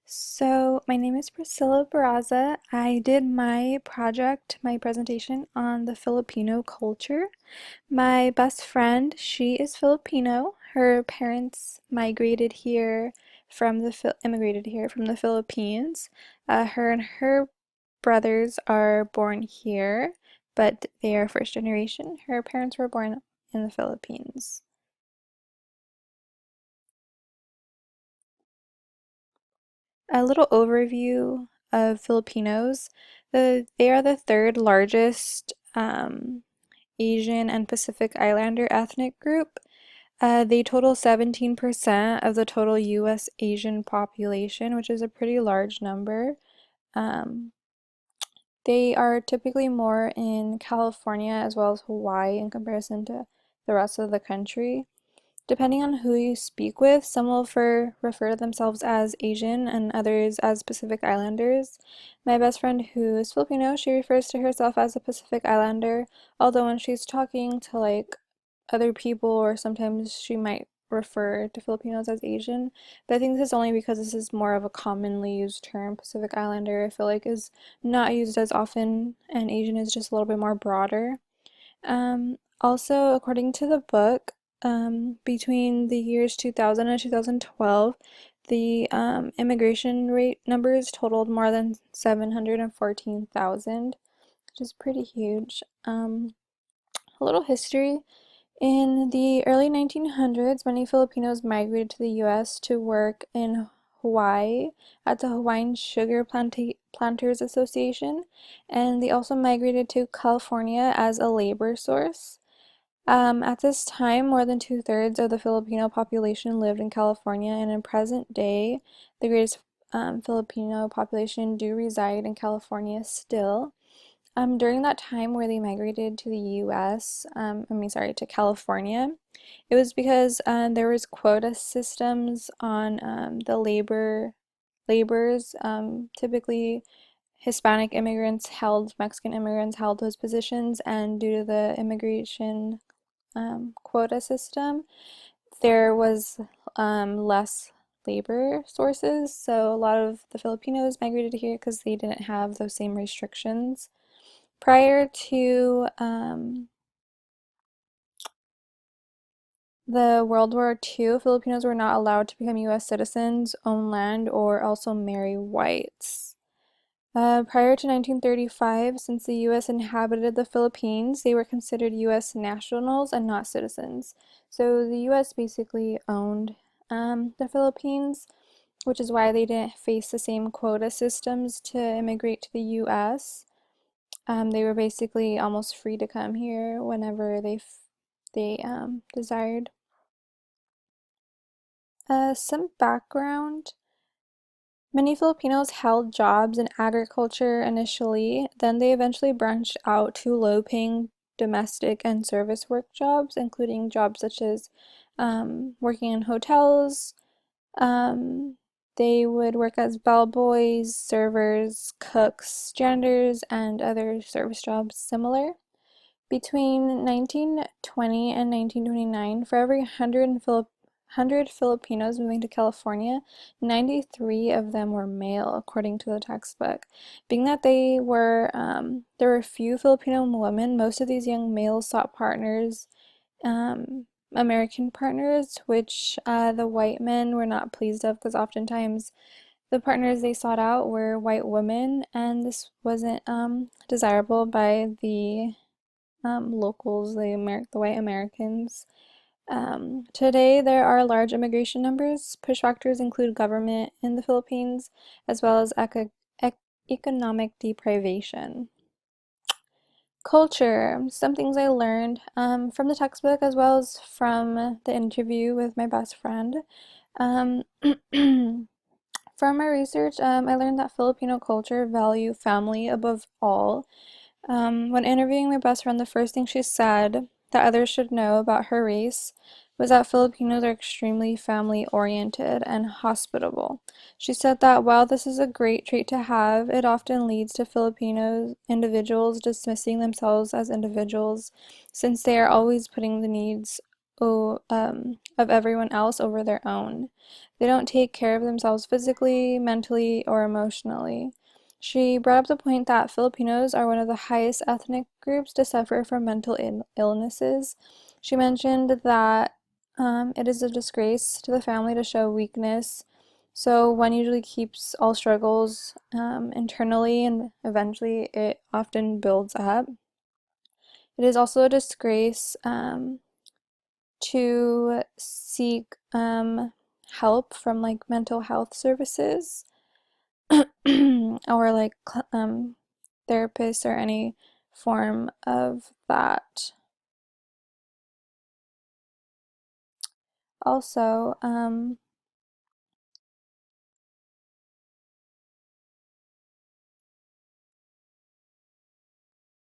So, my name is Priscilla Barraza. I did my presentation on the Filipino culture. My best friend, she is Filipino. Her parents immigrated here from the Philippines. Her and her brothers are born here, but they are first generation. Her parents were born in the Philippines. A little overview of Filipinos. They are the third largest Asian and Pacific Islander ethnic group. They total 17% of the total U.S. Asian population, which is a pretty large number. Um, they are typically more in California as well as Hawaii in comparison to the rest of the country. Depending on who you speak with, some will refer to themselves as Asian and others as Pacific Islanders. My best friend, who is Filipino, she refers to herself as a Pacific Islander, although when she's talking to other people, or sometimes she might refer to Filipinos as Asian. But I think this is only because this is more of a commonly used term. Pacific Islander, I feel like, is not used as often, and Asian is just a little bit more broader. Also, according to the book, between the years 2000 and 2012, the immigration rate numbers totaled more than 714,000, which is pretty huge. A little history. In the early 1900s, many Filipinos migrated to the US to work in Hawaii at the Hawaiian Planters Association, and they also migrated to California as a labor source. At this time, more than two-thirds of the Filipino population lived in California, and in present day, the greatest Filipino population do reside in California still. During that time where they migrated to the U.S., to California, it was because there was quota systems on the laborers. Typically, Mexican immigrants held those positions, and due to the immigration quota system, there was less labor sources. So a lot of the Filipinos migrated here because they didn't have those same restrictions. Prior to the World War II, Filipinos were not allowed to become U.S. citizens, own land, or also marry whites. Prior to 1935, since the U.S. inhabited the Philippines, they were considered U.S. nationals and not citizens. So the U.S. basically owned the Philippines, which is why they didn't face the same quota systems to immigrate to the U.S. They were basically almost free to come here whenever they desired. Some background. Many Filipinos held jobs in agriculture initially, then they eventually branched out to low-paying domestic and service work jobs, including jobs such as working in hotels. Um, they would work as bellboys, servers, cooks, janitors, and other service jobs similar. Between 1920 and 1929, for every 100 Filipinos moving to California, 93 of them were male, according to the textbook. Being that there were few Filipino women, most of these young males sought partners, American partners, which the white men were not pleased of because oftentimes the partners they sought out were white women, and this wasn't desirable by the locals, the white Americans. Today, there are large immigration numbers. Push factors include government in the Philippines, as well as economic deprivation. Culture. Some things I learned from the textbook as well as from the interview with my best friend. Um, from my research, I learned that Filipino culture value family above all. When interviewing my best friend, the first thing she said that others should know about her race was that Filipinos are extremely family-oriented and hospitable. She said that while this is a great trait to have, it often leads to Filipino individuals dismissing themselves as individuals since they are always putting the needs of everyone else over their own. They don't take care of themselves physically, mentally, or emotionally. She brought up the point that Filipinos are one of the highest ethnic groups to suffer from mental illnesses. She mentioned that it is a disgrace to the family to show weakness, so one usually keeps all struggles internally, and eventually it often builds up. It is also a disgrace to seek help from like mental health services or like therapists or any form of that. Also,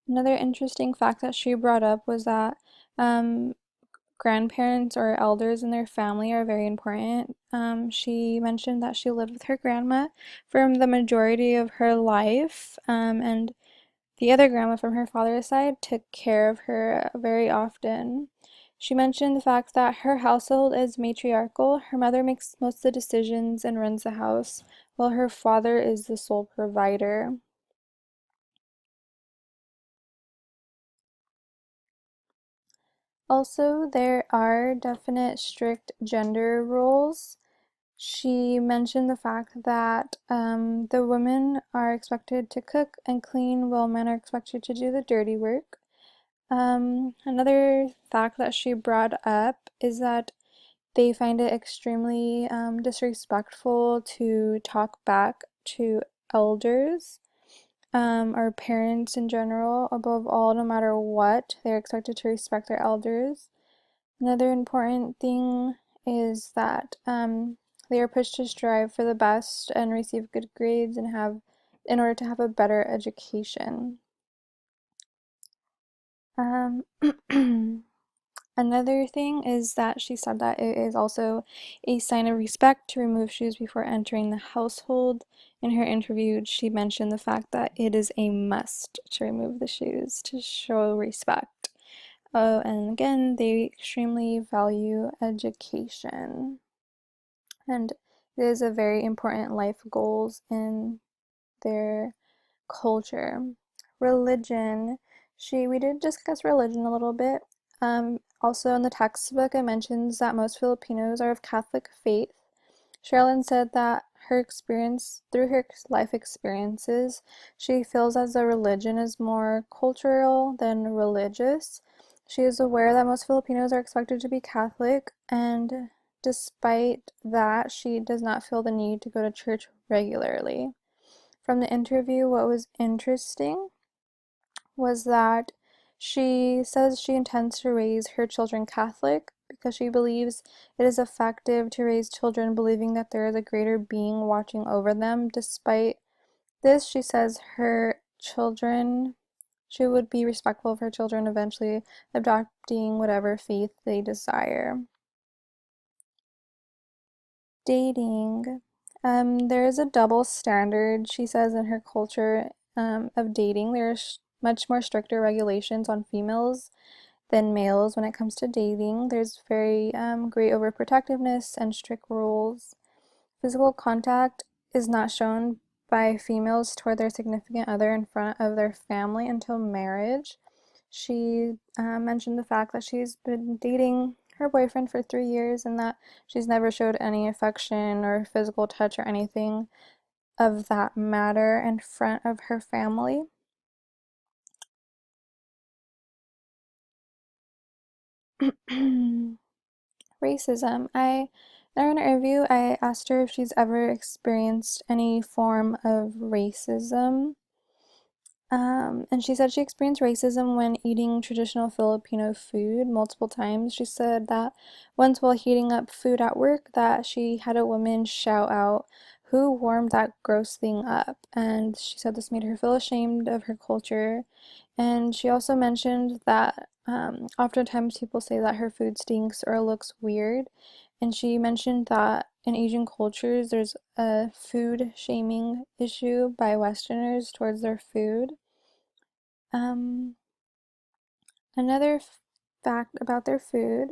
another interesting fact that she brought up was that um, grandparents or elders in their family are very important. She mentioned that she lived with her grandma for the majority of her life, and the other grandma from her father's side took care of her very often. She mentioned the fact that her household is matriarchal. Her mother makes most of the decisions and runs the house, while her father is the sole provider. Also, there are definite strict gender roles. She mentioned the fact that the women are expected to cook and clean while men are expected to do the dirty work. Another fact that she brought up is that they find it extremely disrespectful to talk back to elders or parents in general. Above all, no matter what, they're expected to respect their elders. Another important thing is that they are pushed to strive for the best and receive good grades and have in order to have a better education. Um, Another thing is that she said that it is also a sign of respect to remove shoes before entering the household. In her interview, she mentioned the fact that it is a must to remove the shoes to show respect. Oh, and again, they extremely value education, and it is a very important life goals in their culture. Religion. We did discuss religion a little bit. Also in the textbook, it mentions that most Filipinos are of Catholic faith. Sherilyn said that through her life experiences, she feels as though religion is more cultural than religious. She is aware that most Filipinos are expected to be Catholic, and despite that, she does not feel the need to go to church regularly. From the interview, what was interesting was that she says she intends to raise her children Catholic because she believes it is effective to raise children believing that there is a greater being watching over them. Despite this, she says she would be respectful of her children eventually adopting whatever faith they desire. Dating. There is a double standard, she says, in her culture of dating. There's much more stricter regulations on females than males when it comes to dating. There's very great overprotectiveness and strict rules. Physical contact is not shown by females toward their significant other in front of their family until marriage. She mentioned the fact that she's been dating her boyfriend for 3 years and that she's never showed any affection or physical touch or anything of that matter in front of her family. Racism. In an interview, I asked her if she's ever experienced any form of racism. And she said she experienced racism when eating traditional Filipino food multiple times. She said that once while heating up food at work that she had a woman shout out, "Who warmed that gross thing up?" And she said this made her feel ashamed of her culture. And she also mentioned that oftentimes people say that her food stinks or looks weird. And she mentioned that in Asian cultures, there's a food shaming issue by Westerners towards their food. Um, Another fact about their food,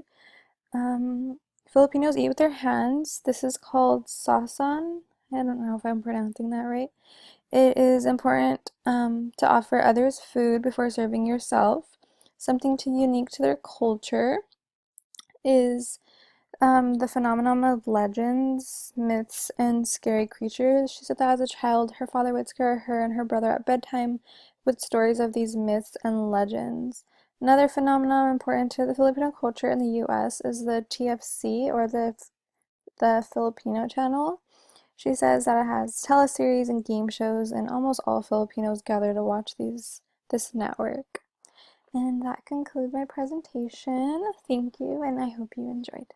Um, Filipinos eat with their hands. This is called sasan. I don't know if I'm pronouncing that right. It is important to offer others food before serving yourself. Something too unique to their culture is the phenomenon of legends, myths, and scary creatures. She said that as a child, her father would scare her and her brother at bedtime with stories of these myths and legends. Another phenomenon important to the Filipino culture in the US is the TFC, or the Filipino Channel. She says that it has teleseries and game shows, and almost all Filipinos gather to watch this network. And that concludes my presentation. Thank you, and I hope you enjoyed.